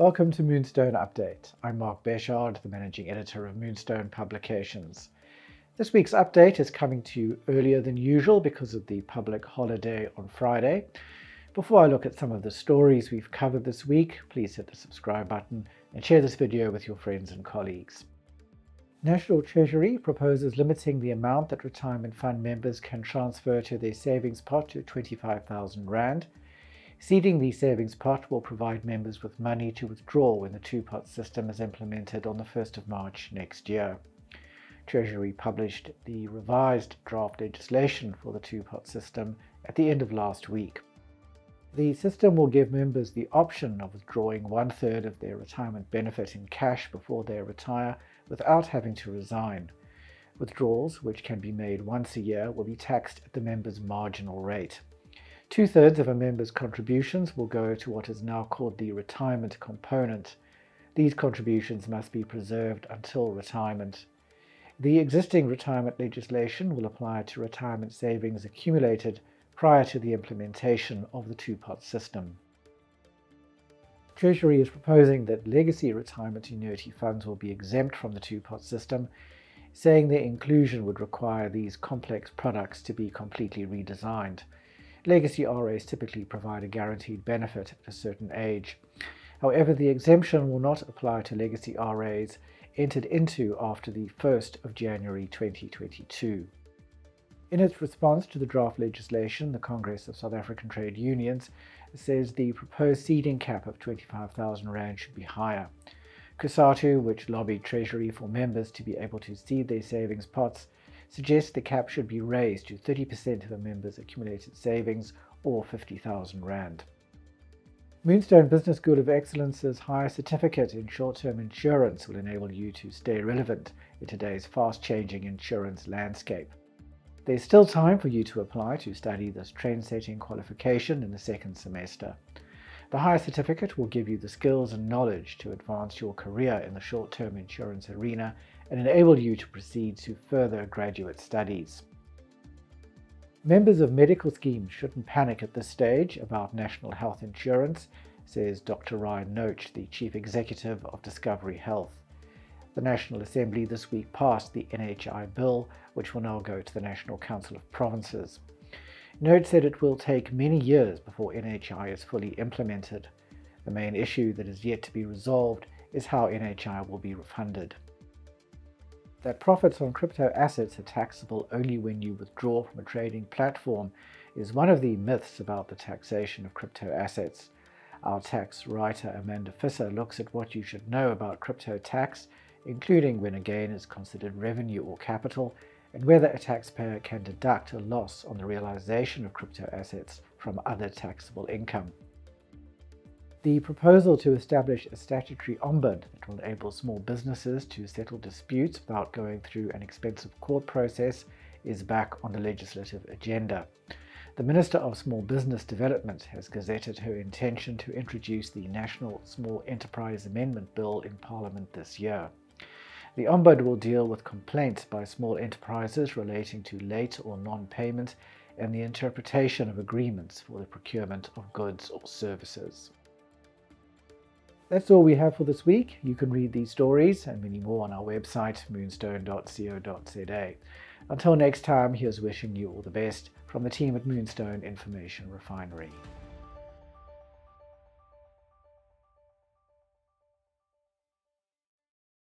Welcome to Moonstone Update. I'm Mark Bechard, the Managing Editor of Moonstone Publications. This week's update is coming to you earlier than usual because of the public holiday on Friday. Before I look at some of the stories we've covered this week, please hit the subscribe button and share this video with your friends and colleagues. National Treasury proposes limiting the amount that retirement fund members can transfer to their savings pot to R25,000. Seeding the savings pot will provide members with money to withdraw when the Twopots system is implemented on the 1st of March next year. Treasury published the revised draft legislation for the Twopots system at the end of last week. The system will give members the option of withdrawing 1/3 of their retirement benefit in cash before they retire without having to resign. Withdrawals, which can be made once a year, will be taxed at the member's marginal rate. 2/3 of a member's contributions will go to what is now called the retirement component. These contributions must be preserved until retirement. The existing retirement legislation will apply to retirement savings accumulated prior to the implementation of the Twopots system. Treasury is proposing that legacy retirement annuity funds will be exempt from the Twopots system, saying their inclusion would require these complex products to be completely redesigned. Legacy RAs typically provide a guaranteed benefit at a certain age. However, the exemption will not apply to legacy RAs entered into after the 1st of January 2022. In its response to the draft legislation, the Congress of South African Trade Unions says the proposed seeding cap of R25,000 should be higher. Cosatu, which lobbied Treasury for members to be able to seed their savings pots, suggests the cap should be raised to 30% of a member's accumulated savings, or R50,000. Moonstone Business School of Excellence's higher certificate in short-term insurance will enable you to stay relevant in today's fast-changing insurance landscape. There's still time for you to apply to study this trend-setting qualification in the second semester. The higher certificate will give you the skills and knowledge to advance your career in the short-term insurance arena and enable you to proceed to further graduate studies. Members of medical schemes shouldn't panic at this stage about national health insurance, says Dr. Ryan Noach, the Chief Executive of Discovery Health. The National Assembly this week passed the NHI bill, which will now go to the National Council of Provinces. Noach said it will take many years before NHI is fully implemented. The main issue that is yet to be resolved is how NHI will be refunded. That profits on crypto assets are taxable only when you withdraw from a trading platform is one of the myths about the taxation of crypto assets. Our tax writer Amanda Fisser looks at what you should know about crypto tax, including when a gain is considered revenue or capital, and whether a taxpayer can deduct a loss on the realization of crypto assets from other taxable income. The proposal to establish a statutory ombud that will enable small businesses to settle disputes without going through an expensive court process is back on the legislative agenda. The Minister of Small Business Development has gazetted her intention to introduce the National Small Enterprise Amendment Bill in Parliament this year. The ombud will deal with complaints by small enterprises relating to late or non-payment and the interpretation of agreements for the procurement of goods or services. That's all we have for this week. You can read these stories and many more on our website, moonstone.co.za. Until next time, here's wishing you all the best from the team at Moonstone Information Refinery.